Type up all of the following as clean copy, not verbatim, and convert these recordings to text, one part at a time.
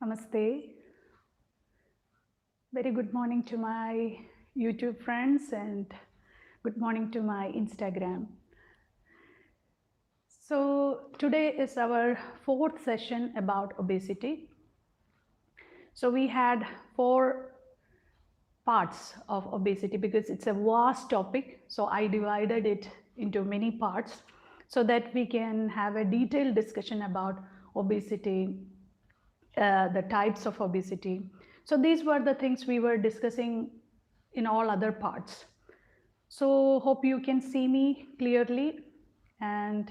Namaste. Very good morning to my YouTube friends and good morning to my Instagram. So today is our fourth session about obesity. So we had 4 parts of obesity because it's a vast topic. So I divided it into many parts so that we can have a detailed discussion about obesity, the types of obesity. So these were the things we were discussing in all other parts. So hope you can see me clearly, and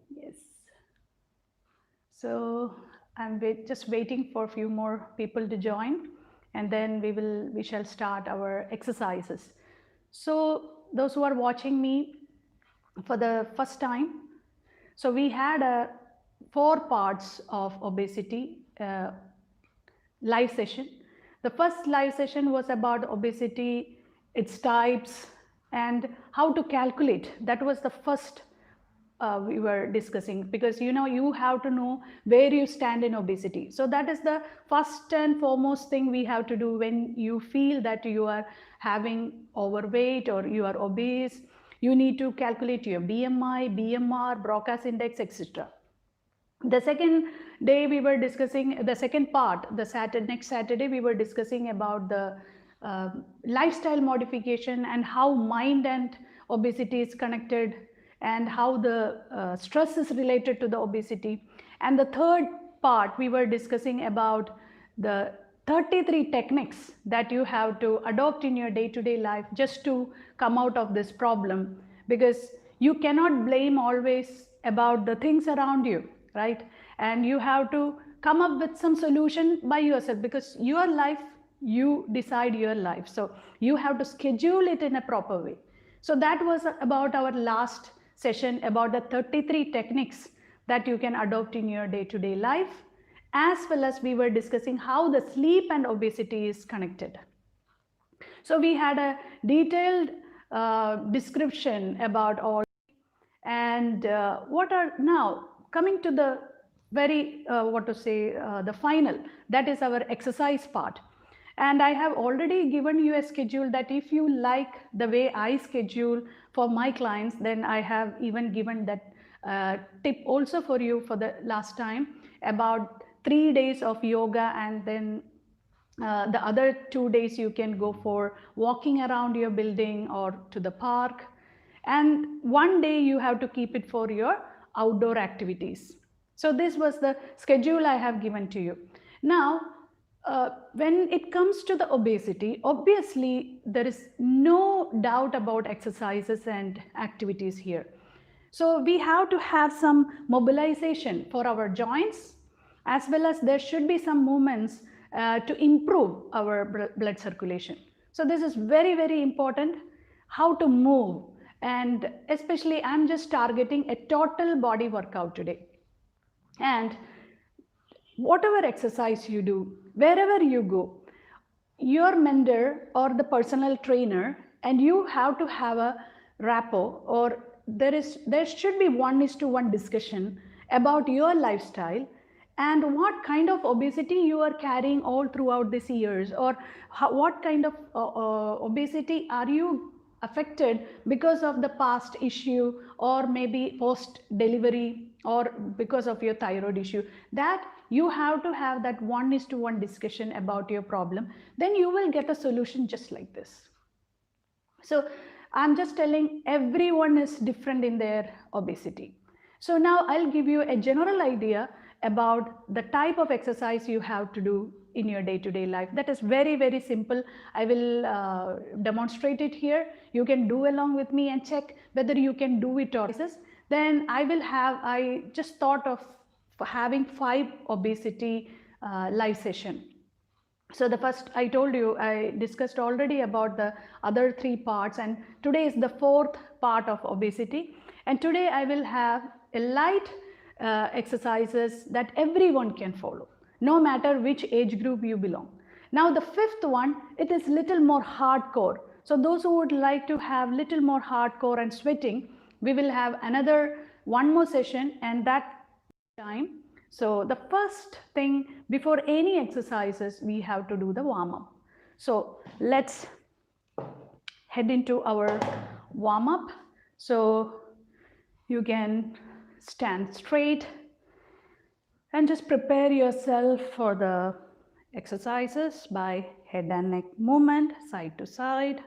yes. So I'm just waiting for a few more people to join, and then we shall start our exercises. So those who are watching me for the first time, so we had 4 parts of obesity live session. The first live session was about obesity, its types, and how to calculate. That was the first we were discussing, because you have to know where you stand in obesity. So that is the first and foremost thing we have to do when you feel that you are having overweight or you are obese. You need to calculate your BMI, BMR, Broca's index, etc. The second day we were discussing the second part, next Saturday we were discussing about the lifestyle modification and how mind and obesity is connected, and how the stress is related to the obesity. And the third part we were discussing about the 33 techniques that you have to adopt in your day-to-day life just to come out of this problem, because you cannot blame always about the things around you, right? And you have to come up with some solution by yourself, because your life, you decide your life, so you have to schedule it in a proper way. So that was about our last session, about the 33 techniques that you can adopt in your day-to-day life, as well as we were discussing how the sleep and obesity is connected. So we had a detailed description about all, and what are now coming to the very the final, that is our exercise part. And I have already given you a schedule that if you like the way I schedule for my clients, then I have even given that tip also for you for the last time, about 3 days of yoga, and then the other 2 days you can go for walking around your building or to the park, and 1 day you have to keep it for your outdoor activities. So this was the schedule I have given to you. Now, when it comes to the obesity, obviously there is no doubt about exercises and activities here. So we have to have some mobilization for our joints, as well as there should be some movements to improve our blood circulation. So this is very, very important, how to move. And especially I'm just targeting a total body workout today. And whatever exercise you do, wherever you go, your mentor or the personal trainer and you have to have a rapport, or there should be 1:1 discussion about your lifestyle and what kind of obesity you are carrying all throughout these years, or what kind of obesity are you affected because of the past issue, or maybe post delivery, or because of your thyroid issue. That you have to have that 1:1 discussion about your problem, then you will get a solution just like this. So I'm just telling, everyone is different in their obesity. So now I'll give you a general idea about the type of exercise you have to do in your day-to-day life. That is very, very simple. I will demonstrate it here. You can do along with me and check whether you can do it or not. Then I just thought of having 5 obesity live session. So the first, I told you, I discussed already about the other 3 parts, and today is the 4th part of obesity. And today I will have a light exercises that everyone can follow, no matter which age group you belong. Now the 5th one, it is little more hardcore. So those who would like to have little more hardcore and sweating, we will have one more session, and that time So the first thing before any exercises, we have to do the warm-up. So let's head into our warm-up. So you can stand straight and just prepare yourself for the exercises by head and neck movement, side to side.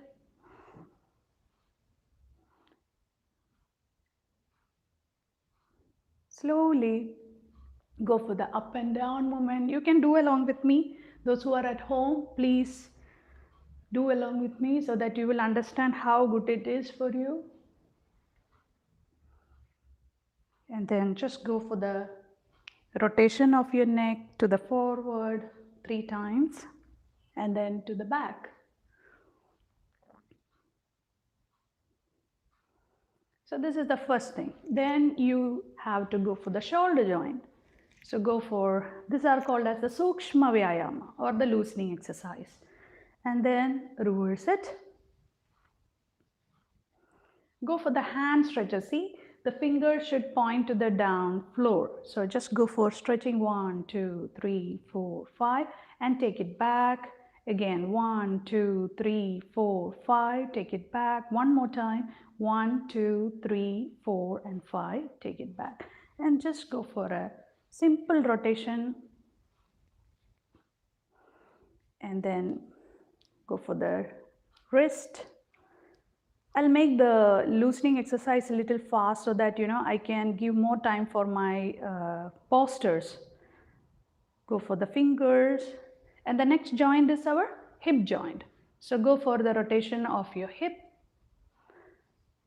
Slowly go for the up and down movement. You can do along with me. Those who are at home, please do along with me so that you will understand how good it is for you. And then just go for the rotation of your neck to the forward 3 times and then to the back. So this is the first thing. Then you have to go for the shoulder joint. So go for, these are called as the Sukshma Vyayama or the loosening exercise. And then reverse it. Go for the hand stretcher. See, the fingers should point to the down floor. So just go for stretching 1, 2, 3, 4, 5 and take it back. Again, 1, 2, 3, 4, 5. Take it back. One more time. 1, 2, 3, 4 and 5. Take it back. And just go for a simple rotation. And then go for the wrist. I'll make the loosening exercise a little fast so that I can give more time for my postures. Go for the fingers, and the next joint is our hip joint. So go for the rotation of your hip.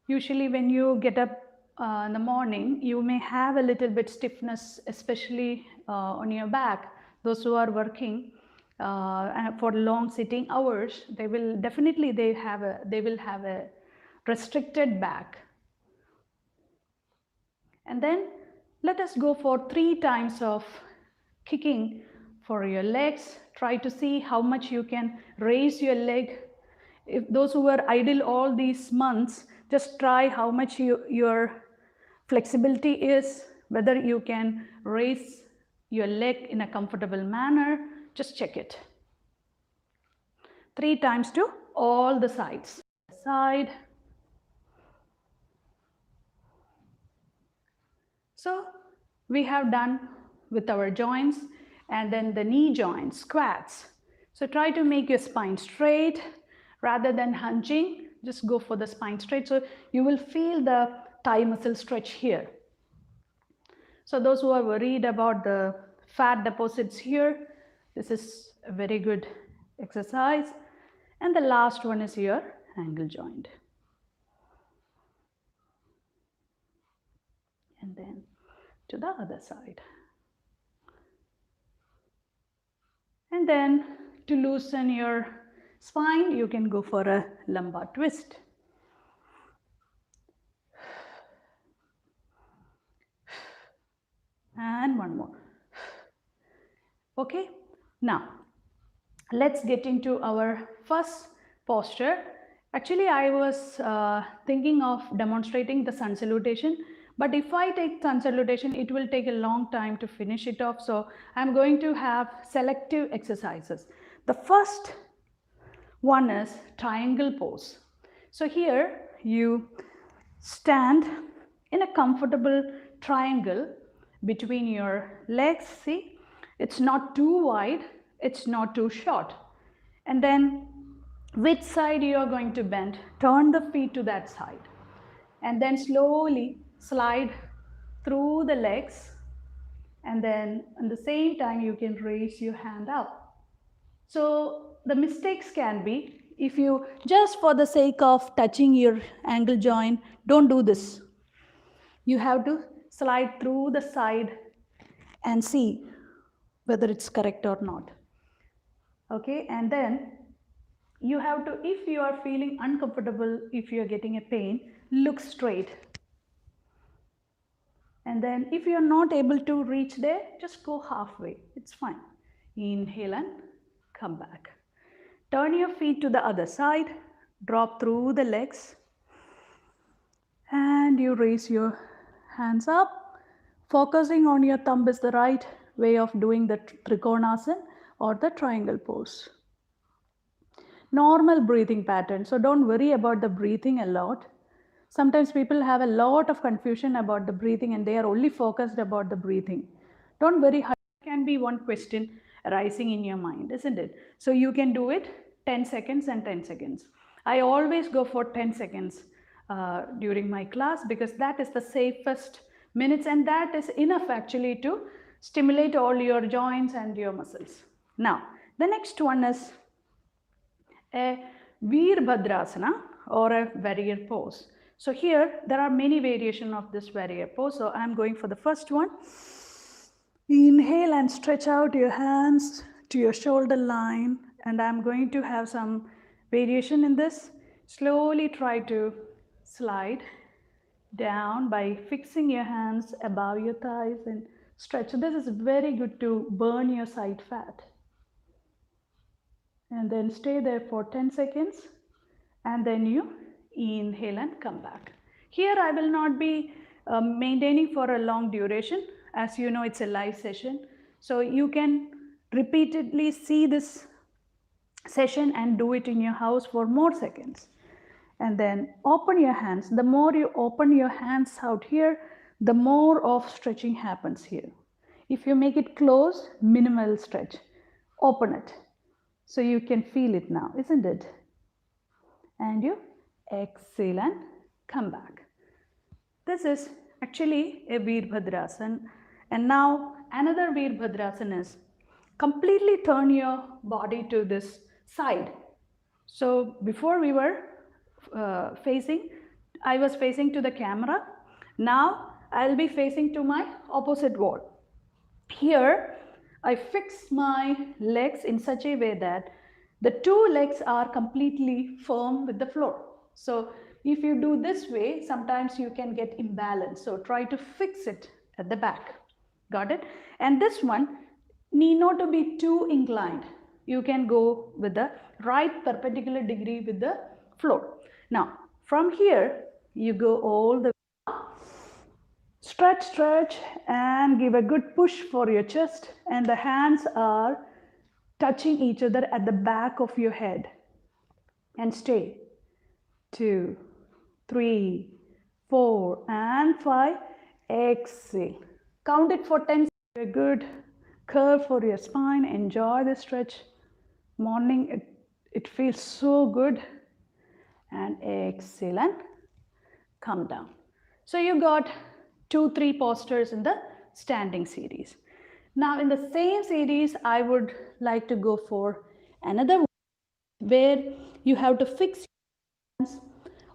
Usually when you get up in the morning, you may have a little bit stiffness, especially on your back. Those who are working for long sitting hours, they will have a restricted back. And then let us go for 3 times of kicking for your legs. Try to see how much you can raise your leg. If those who were idle all these months, just try how much your flexibility is, whether you can raise your leg in a comfortable manner. Just check it. 3 times to all the sides. Side. So we have done with our joints, and then the knee joints, squats. So try to make your spine straight rather than hunching. Just go for the spine straight. So you will feel the thigh muscle stretch here. So those who are worried about the fat deposits here, this is a very good exercise. And the last one is your ankle joint. And then to the other side. And then to loosen your spine, you can go for a lumbar twist. And one more. Okay, now let's get into our first posture. Actually, I was thinking of demonstrating the sun salutation, but if I take sun salutation, it will take a long time to finish it off. So I'm going to have selective exercises. The first one is triangle pose. So here you stand in a comfortable triangle between your legs. See, it's not too wide, it's not too short. And then which side you are going to bend, turn the feet to that side. And then slowly slide through the legs. And then at the same time, you can raise your hand up. So the mistakes can be, if you just for the sake of touching your ankle joint, don't do this. You have to slide through the side and see whether it's correct or not. Okay, and then you have to, if you are feeling uncomfortable, if you are getting a pain, look straight. And then if you are not able to reach there, just go halfway. It's fine. Inhale and come back. Turn your feet to the other side. Drop through the legs. And you raise your hands up Focusing on your thumb is the right way of doing the Trikonasana or the triangle pose. Normal breathing pattern. So don't worry about the breathing a lot. Sometimes people have a lot of confusion about the breathing and they are only focused about the breathing. Don't worry, it can be one question arising in your mind, isn't it? So you can do it 10 seconds and 10 seconds. I always go for 10 seconds during my class because that is the safest minutes and that is enough actually to stimulate all your joints and your muscles. Now, the next one is a Veer Bhadrasana or a warrior pose. So here there are many variations of this warrior pose. So I am going for the first one. Inhale and stretch out your hands to your shoulder line, and I am going to have some variation in this. Slowly try to slide down by fixing your hands above your thighs and stretch. So this is very good to burn your side fat. And then stay there for 10 seconds and then you inhale and come back. Here I will not be maintaining for a long duration. As you know, it's a live session. So you can repeatedly see this session and do it in your house for more seconds. And then open your hands. The more you open your hands out here, the more of stretching happens here. If you make it close, minimal stretch. Open it. So you can feel it now, isn't it? And you exhale and come back. This is actually a Veer Bhadrasana. And now another Veer Bhadrasana is completely turn your body to this side. So before we were I was facing to the camera. Now I'll be facing to my opposite wall. Here I fix my legs in such a way that the two legs are completely firm with the floor. So if you do this way, sometimes you can get imbalance. So try to fix it at the back. Got it? And this one need not to be too inclined. You can go with the right perpendicular degree with the floor. Now from here you go all the way up. Stretch, stretch and give a good push for your chest, and the hands are touching each other at the back of your head. And stay. 2, 3, 4 and 5. Exhale. Count it for 10 seconds. A good curve for your spine. Enjoy the stretch. Morning it feels so good. And exhale and come down. So you got 2-3 postures in the standing series. Now in the same series, I would like to go for another one where you have to fix your hands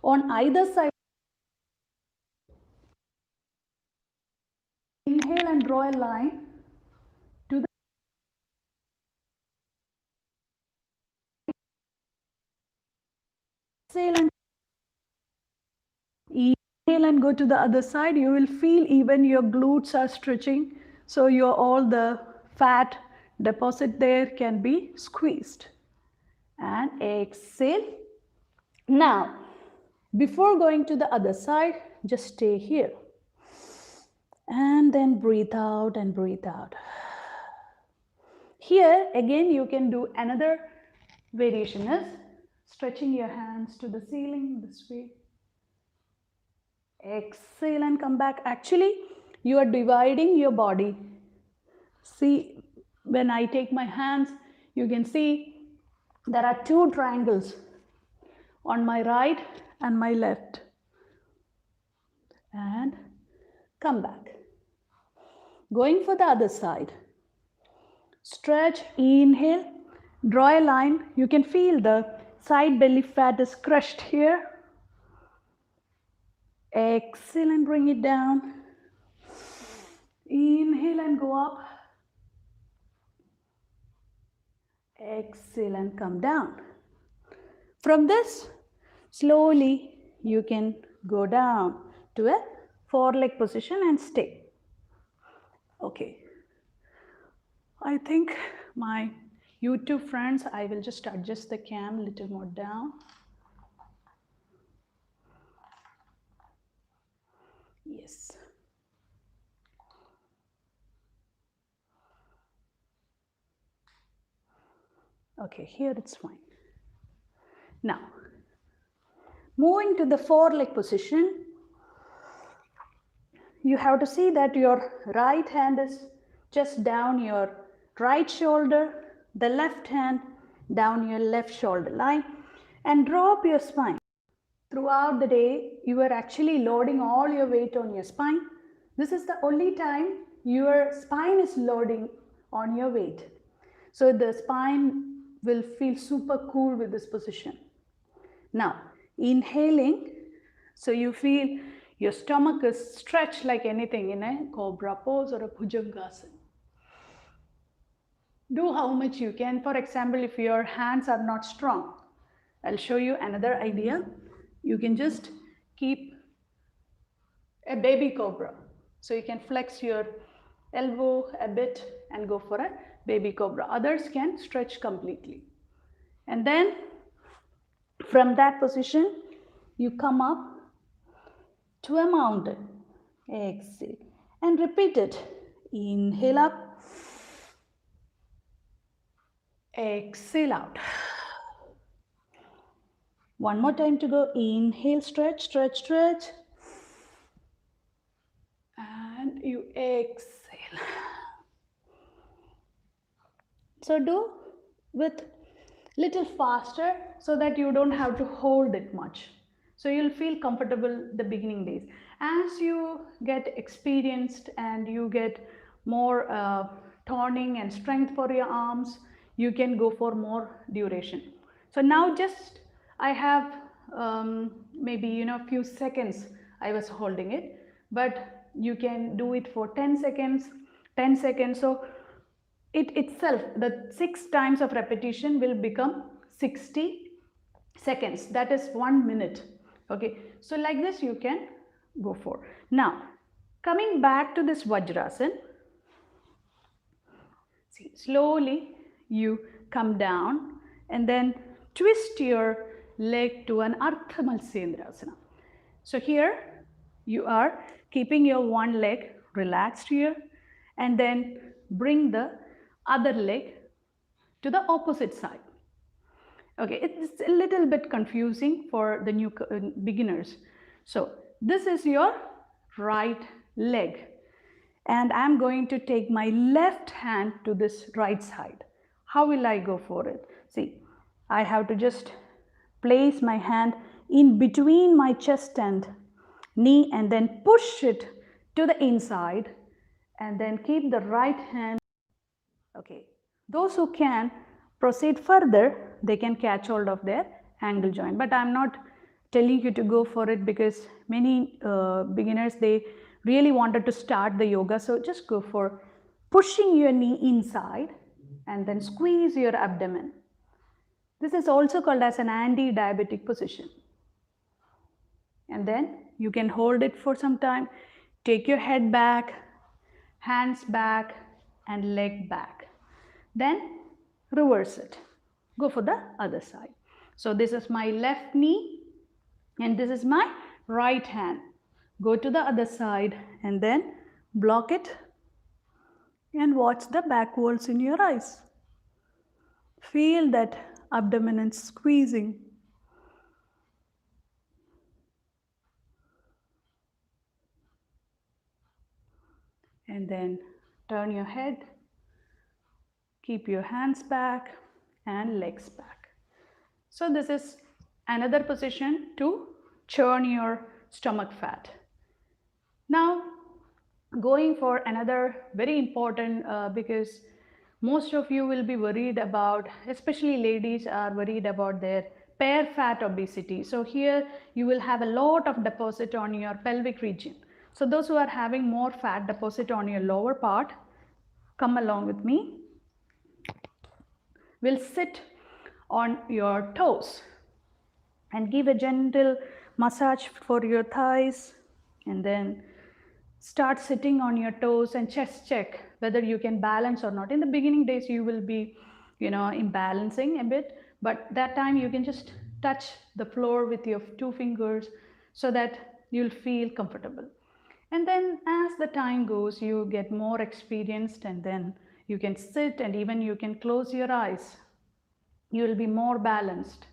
on either side. Inhale and draw a line to the exhale and inhale and go to the other side. You will feel even your glutes are stretching. So all the fat deposit there can be squeezed. And exhale. Now, before going to the other side, just stay here. And then breathe out and breathe out. Here again you can do another variation is stretching your hands to the ceiling this way. Exhale and come back. Actually, you are dividing your body. See, when I take my hands, you can see there are two triangles on my right and my left. And come back. Going for the other side. Stretch, inhale, draw a line. You can feel the side belly fat is crushed here. Exhale and bring it down. Inhale and go up. Exhale and come down. From this, slowly you can go down to a foreleg position and stay. Okay. I think my YouTube friends, I will just adjust the cam a little more down. Yes. Okay, here it's fine. Now, moving to the foreleg position, you have to see that your right hand is just down your right shoulder, the left hand down your left shoulder line, and drop your spine. Throughout the day, you are actually loading all your weight on your spine. This is the only time your spine is loading on your weight. So the spine will feel super cool with this position. Now, inhaling, so you feel your stomach is stretched like anything in a cobra pose or a bhujangasana. Do how much you can. For example, if your hands are not strong, I'll show you another idea. You can just keep a baby cobra. So you can flex your elbow a bit and go for a baby cobra. Others can stretch completely. And then from that position, you come up to a mountain. Exhale. And repeat it. Inhale up. Exhale out. One more time to go. Inhale, stretch, stretch, stretch. And you exhale. So do with little faster so that you don't have to hold it much. So you'll feel comfortable the beginning days. As you get experienced and you get more toning and strength for your arms, you can go for more duration. So now just I have maybe a few seconds I was holding it, but you can do it for 10 seconds, 10 seconds. So it itself, the 6 times of repetition will become 60 seconds. That is 1 minute. Okay, so like this you can go for. Now, coming back to this Vajrasana, see, slowly you come down and then twist your leg to an Ardha Matsyendrasana. So here you are keeping your one leg relaxed here and then bring the other leg to the opposite side. Okay, it's a little bit confusing for the new beginners. So this is your right leg and I'm going to take my left hand to this right side. How will I go for it? See, I have to just place my hand in between my chest and knee and then push it to the inside and then keep the right hand. Okay, those who can proceed further, they can catch hold of their ankle joint, but I'm not telling you to go for it because many beginners, they really wanted to start the yoga. So just go for pushing your knee inside and then squeeze your abdomen. This is also called as an anti-diabetic position. And then you can hold it for some time. Take your head back, hands back and leg back. Then reverse it. Go for the other side. So this is my left knee and this is my right hand. Go to the other side and then block it and watch the back walls in your eyes. Feel that abdomen is squeezing. And then turn your head, keep your hands back and legs back. So this is another position to churn your stomach fat. Now going for another very important because most of you will be worried about, especially ladies are worried about their pair fat obesity. So here you will have a lot of deposit on your pelvic region. So those who are having more fat deposit on your lower part, come along with me. We'll sit on your toes and give a gentle massage for your thighs and then start sitting on your toes and chest check whether you can balance or not. In the beginning days you will be imbalancing a bit, but that time you can just touch the floor with your 2 fingers so that you'll feel comfortable. And then as the time goes, you get more experienced and then you can sit and even you can close your eyes. You will be more balanced.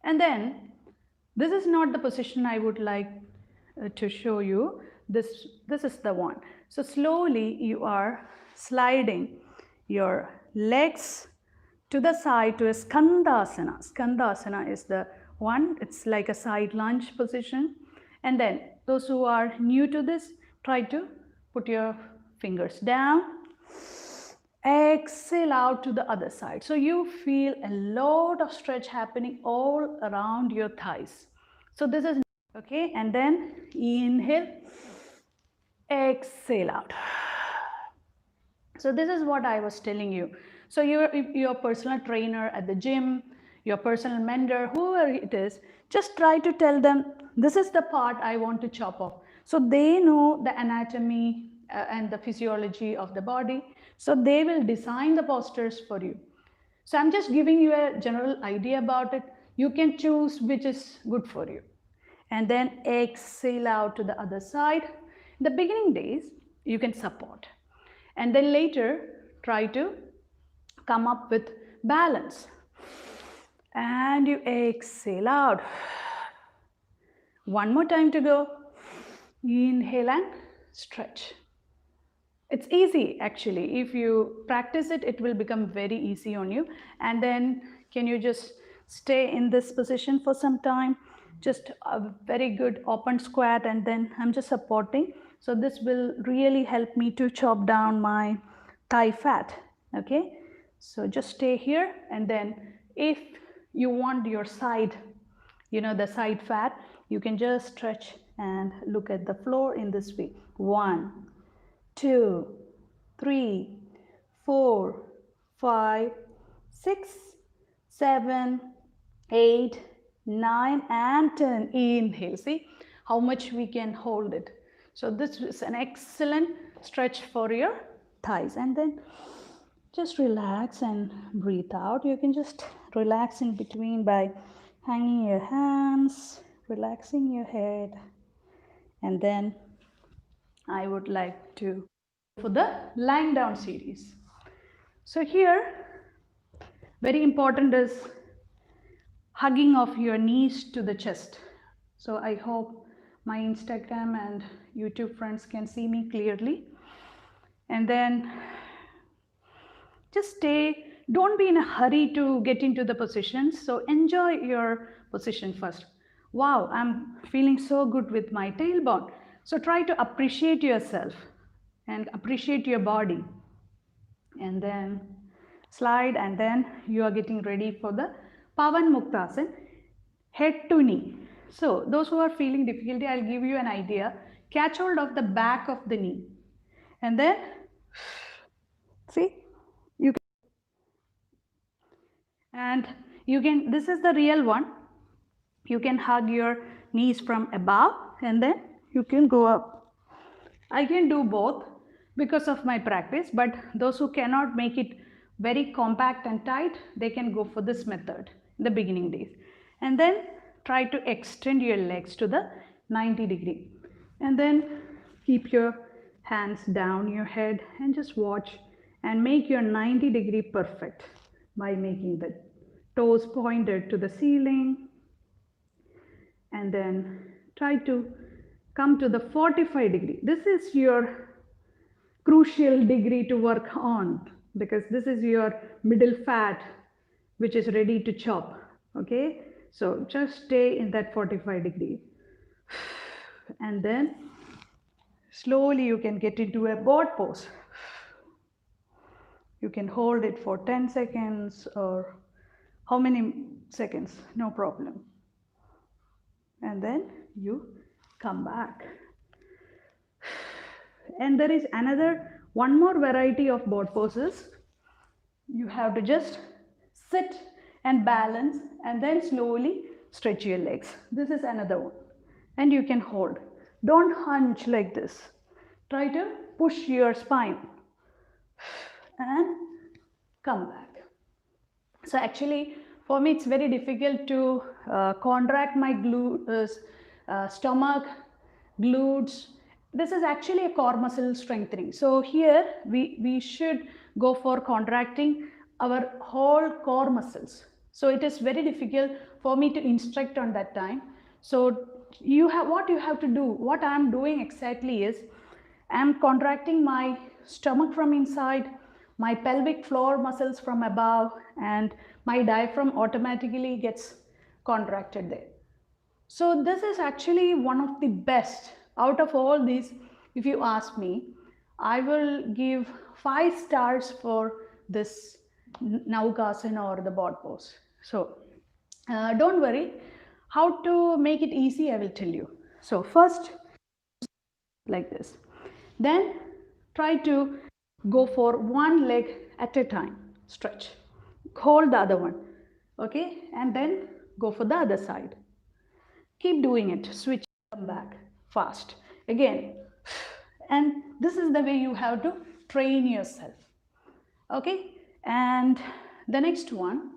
And then this is not the position I would like to show you. This is the one. So slowly you are sliding your legs to the side to a skandasana. Skandasana is the one, it's like a side lunge position. And then those who are new to this, try to put your fingers down. Exhale out to the other side. So you feel a lot of stretch happening all around your thighs. So this is okay. And then inhale, exhale out. So this is what I was telling you. So your personal trainer at the gym, your personal mentor, whoever it is, just try to tell them, this is the part I want to chop off. So they know the anatomy and the physiology of the body. So they will design the postures for you. So I'm just giving you a general idea about it. You can choose which is good for you. And then exhale out to the other side. In the beginning days, you can support. And then later, try to come up with balance. And you exhale out. One more time to go. Inhale and stretch. It's easy actually. If you practice it, it will become very easy on you. And then can you just stay in this position for some time? Just a very good open squat, and then I'm just supporting. So this will really help me to chop down my thigh fat. Okay, so just stay here, and then if you want your side, the side fat, you can just stretch and look at the floor in this way. 1, 2, 3, 4, 5, 6, 7, 8, 9 and 10. Inhale. See how much we can hold it. So this is an excellent stretch for your thighs. And then just relax and breathe out. You can just relax in between by hanging your hands, relaxing your head. And then I would like to for the lying down series. So here, very important is hugging of your knees to the chest. So I hope my Instagram and YouTube friends can see me clearly. And then just stay, don't be in a hurry to get into the positions. So enjoy your position first. Wow, I'm feeling so good with my tailbone. So try to appreciate yourself and appreciate your body. And then slide, and then you are getting ready for the Pawan Muktasan, head to knee. So those who are feeling difficulty, I'll give you an idea. Catch hold of the back of the knee. And then, see, you can, and you can, this is the real one. You can hug your knees from above, and then you can go up. I can do both because of my practice, but those who cannot make it very compact and tight, they can go for this method in the beginning days. And then try to extend your legs to the 90 degree. And then keep your hands down your head and just watch and make your 90 degree perfect by making the toes pointed to the ceiling. And then try to come to the 45 degree. This is your crucial degree to work on, because this is your middle fat which is ready to chop. Okay, so just stay in that 45 degree, and then slowly you can get into a board pose. You can hold it for 10 seconds or how many seconds, no problem. And then you come back. And there is one more variety of board poses. You have to just sit and balance, and then slowly stretch your legs. This is another one, and you can hold. Don't hunch like this. Try to push your spine and come back. So actually for me it's very difficult to contract my stomach, glutes. This is actually a core muscle strengthening. So here we should go for contracting our whole core muscles. So it is very difficult for me to instruct on that time. So what you have to do, what I am doing exactly is, I am contracting my stomach from inside, my pelvic floor muscles from above, and my diaphragm automatically gets contracted there. So this is actually one of the best out of all these. If you ask me, I will give 5 stars for this Naukasana or the board pose. So don't worry, how to make it easy I will tell you. So first, like this, then try to go for one leg at a time, stretch, hold the other one, okay, and then go for the other side. Keep doing it, switch, come back fast again, and this is the way you have to train yourself, okay. And the next one,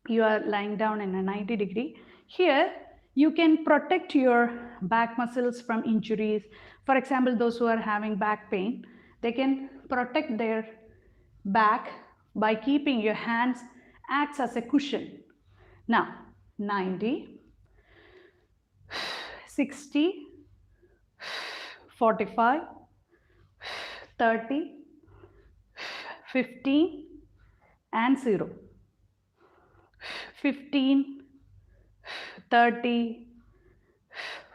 you are lying down in a 90-degree. Here you can protect your back muscles from injuries. For example, those who are having back pain, they can protect their back by keeping your hands acts as a cushion. Now 90, 60, 45, 30, 15 and 0. 15, 30,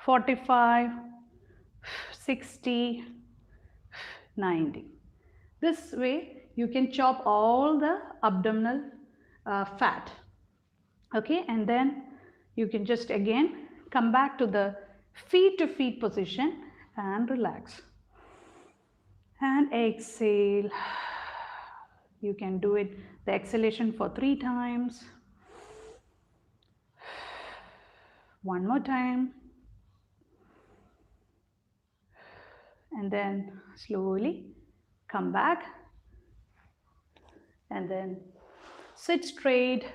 45, 60, 90. This way you can chop all the abdominal fat, okay, and then you can just again come back to the feet to feet position and relax and exhale. You can do it, the exhalation, for 3 times. One more time, and then slowly come back and then sit straight.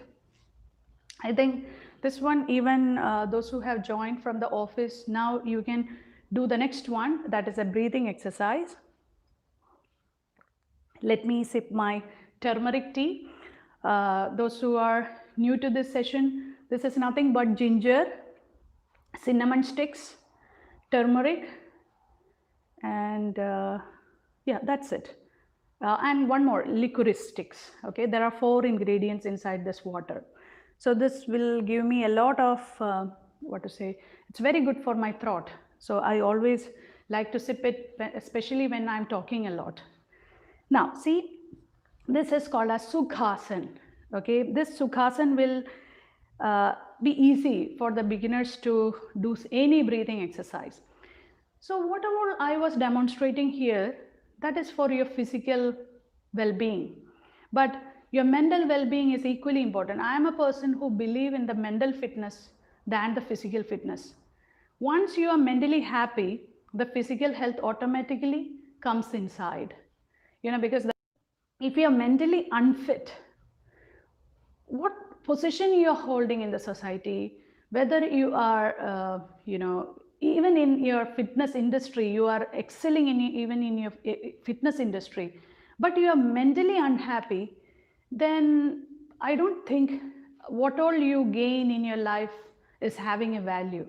I think this one, even those who have joined from the office, now you can do the next one, that is a breathing exercise. Let me sip my turmeric tea. Those who are new to this session, this is nothing but ginger, cinnamon sticks, turmeric, and yeah, that's it. And one more, licorice sticks. Okay, there are 4 ingredients inside this water. So this will give me a lot of what to say, it's very good for my throat. So I always like to sip it, especially when I'm talking a lot. Now see, this is called as Sukhasan. Okay, this Sukhasan will be easy for the beginners to do any breathing exercise. So whatever I was demonstrating here, that is for your physical well-being, but your mental well-being is equally important. I am a person who believes in the mental fitness than the physical fitness. Once you are mentally happy, the physical health automatically comes inside, because if you are mentally unfit, what position you are holding in the society, whether you are even in your fitness industry, you are excelling even in your fitness industry, but you are mentally unhappy, then I don't think what all you gain in your life is having a value.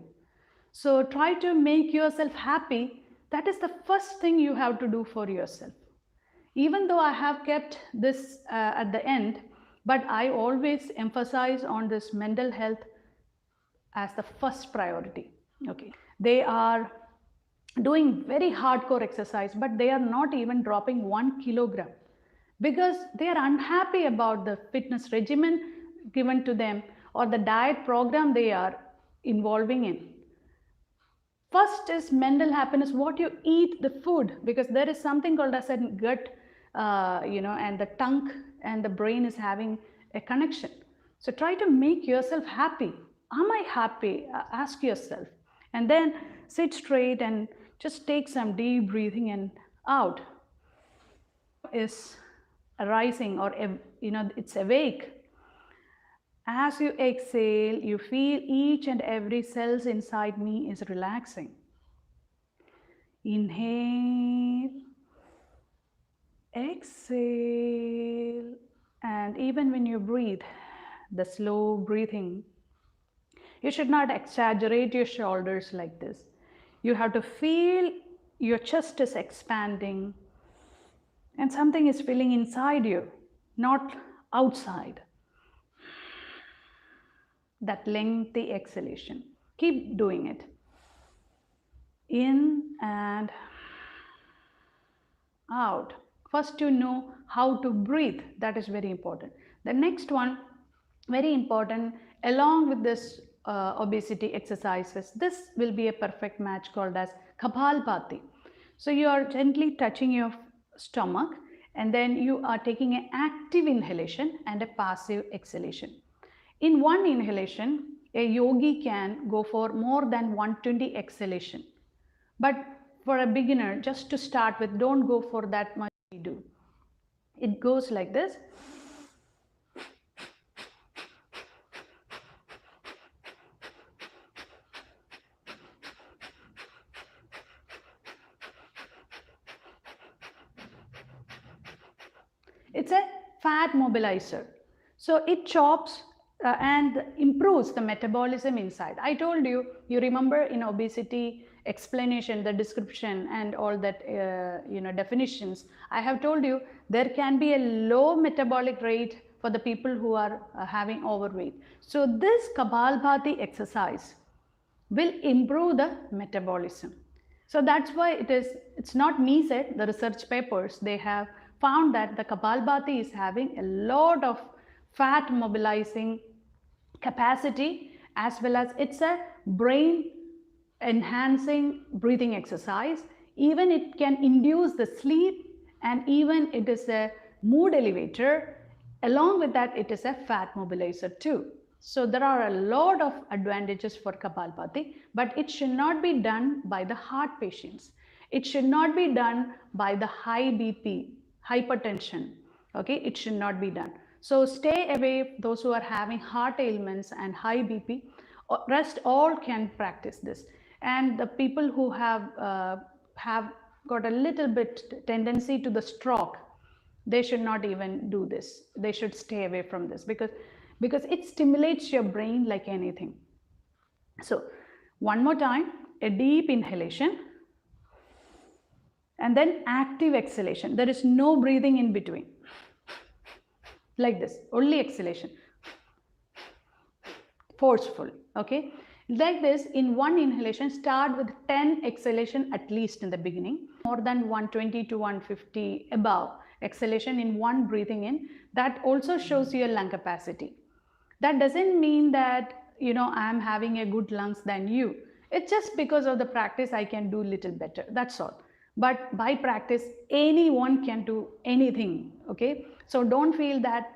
So try to make yourself happy. That is the first thing you have to do for yourself. Even though I have kept this at the end, but I always emphasize on this mental health as the first priority. Okay, they are doing very hardcore exercise, but they are not even dropping 1 kilogram because they are unhappy about the fitness regimen given to them or the diet program they are involving in. First is mental happiness, what you eat, the food, because there is something called as a gut, and the tongue and the brain is having a connection. So try to make yourself happy. Am I happy? Ask yourself. And then sit straight and just take some deep breathing and out. Is arising, or it's awake. As you exhale, you feel each and every cells inside me is relaxing. Inhale exhale. And even when you breathe, the slow breathing, you should not exaggerate your shoulders like this. You have to feel your chest is expanding and something is filling inside you, not outside. That lengthy exhalation. Keep doing it. In and out. First, you know how to breathe. That is very important. The next one, very important, along with this obesity exercises, this will be a perfect match called as Kabhalpati. So you are gently touching your stomach and then you are taking an active inhalation and a passive exhalation. In one inhalation, a yogi can go for more than 120 exhalation. But for a beginner, just to start with, don't go for that much we do. It goes like this. It's a fat mobilizer. So it chops and improves the metabolism inside. I told you, you remember in obesity explanation, the description and all that definitions. I have told you there can be a low metabolic rate for the people who are having overweight. So this Kabhalpati exercise will improve the metabolism. So that's why it's not me said, the research papers, they have found that the Kabhalpati is having a lot of fat mobilizing capacity, as well as it's a brain enhancing breathing exercise. Even it can induce the sleep, and even it is a mood elevator. Along with that, it is a fat mobilizer too. So there are a lot of advantages for Kabhalpati, but it should not be done by the heart patients. It should not be done by the high BP, hypertension. Okay, it should not be done. So stay away those who are having heart ailments and high BP. Rest all can practice this. And the people who have got a little bit tendency to the stroke, they should not even do this. They should stay away from this because it stimulates your brain like anything. So one more time, a deep inhalation and then active exhalation. There is no breathing in between. Like this, only exhalation. Forceful, okay? Like this, in one inhalation, start with 10 exhalation at least in the beginning. More than 120 to 150 above exhalation in one breathing in. That also shows your lung capacity. That doesn't mean that, I'm having a good lungs than you. It's just because of the practice I can do little better. That's all. But by practice, anyone can do anything, okay? So don't feel that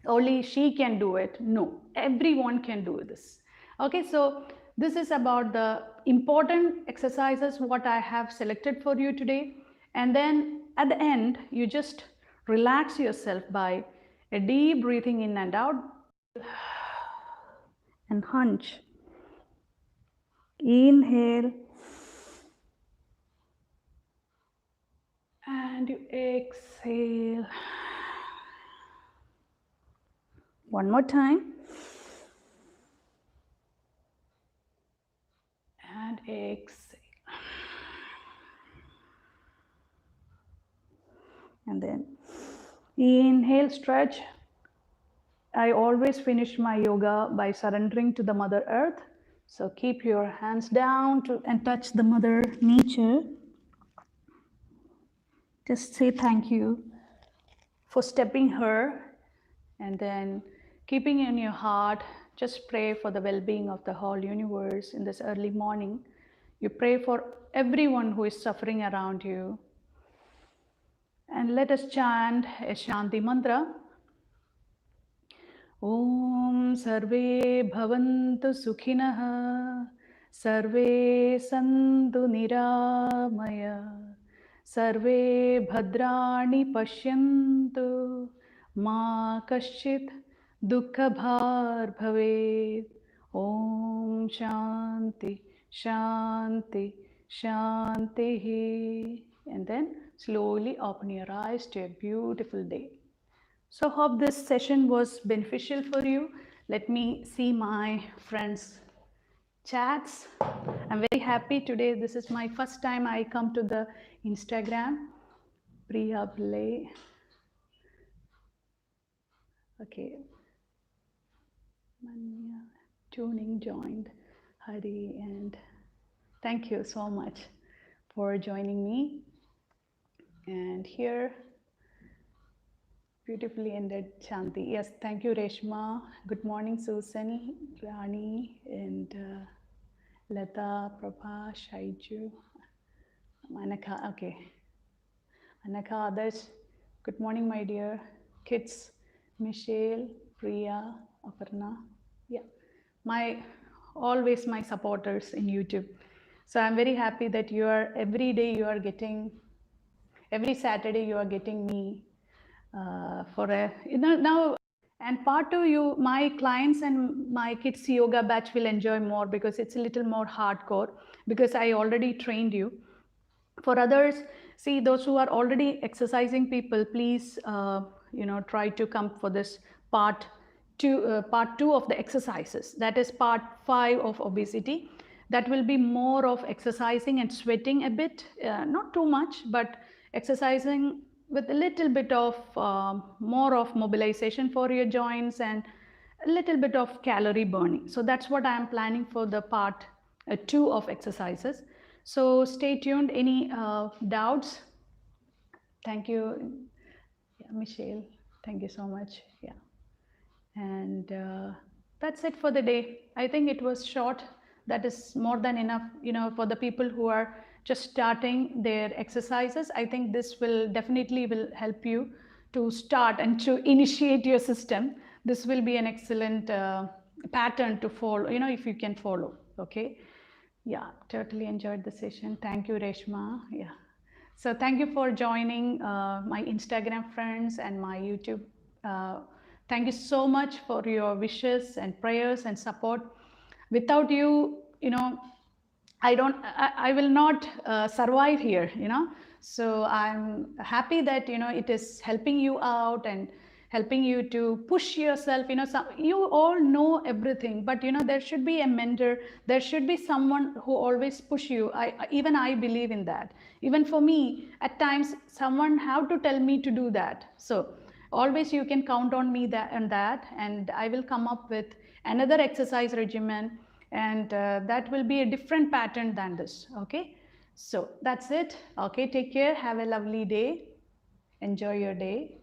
only she can do it. No, everyone can do this. Okay, so this is about the important exercises what I have selected for you today. And then at the end, you just relax yourself by a deep breathing in and out and hunch. Inhale and you exhale. One more time. And exhale. And then inhale, stretch. I always finish my yoga by surrendering to the Mother Earth. So keep your hands down and touch the Mother Nature. Just say thank you for stepping her, and then keeping in your heart, just pray for the well-being of the whole universe in this early morning. You pray for everyone who is suffering around you. And let us chant a Shanti mantra. Om Sarve Bhavantu Sukhinah, Sarve Santu Niramaya, Sarve Bhadrani Pashyantu, Ma Kaschit Dukkha Bhar Bhaved. Om Shanti, Shanti, Shanti. And then slowly open your eyes to a beautiful day. So hope this session was beneficial for you. Let me see my friends' chats. I'm very happy today. This is my first time I come to the Instagram. Priya Play. Okay. Manya, tuning joined. Hari, and thank you so much for joining me. And here, beautifully ended, Shanti. Yes, thank you, Reshma. Good morning, Susan, Rani, and Lata, Prabha, Shaiju, Anaka. Okay, Anaka, others. Good morning, my dear kids. Michelle, Priya, Aparna. Yeah, always my supporters in YouTube. So I'm very happy that you are every day you are getting, every Saturday you are getting me for a now. And part two, my clients and my kids yoga batch will enjoy more because it's a little more hardcore because I already trained you. For others, see, those who are already exercising people, please try to come for this part two of the exercises. That is part 5 of obesity. That will be more of exercising and sweating a bit, not too much, but exercising with a little bit of more of mobilization for your joints and a little bit of calorie burning. So that's what I am planning for the part 2 of exercises. So stay tuned. Any doubts? Thank you, yeah, Michelle. Thank you so much. Yeah, and that's it for the day. I think it was short. That is more than enough, for the people who are just starting their exercises. I think this will definitely will help you to start and to initiate your system. This will be an excellent pattern to follow, if you can follow. Okay. Yeah, totally enjoyed the session. Thank you, Reshma. Yeah. So thank you for joining my Instagram friends and my YouTube. Thank you so much for your wishes and prayers and support. Without you, I will not survive here, So I'm happy that, it is helping you out and helping you to push yourself. You all know everything, but, there should be a mentor. There should be someone who always push you. Even I believe in that. Even for me, at times, someone have to tell me to do that. So always you can count on me and I will come up with another exercise regimen, and that will be a different pattern than this. Okay, so that's it. Okay, take care, have a lovely day, enjoy your day.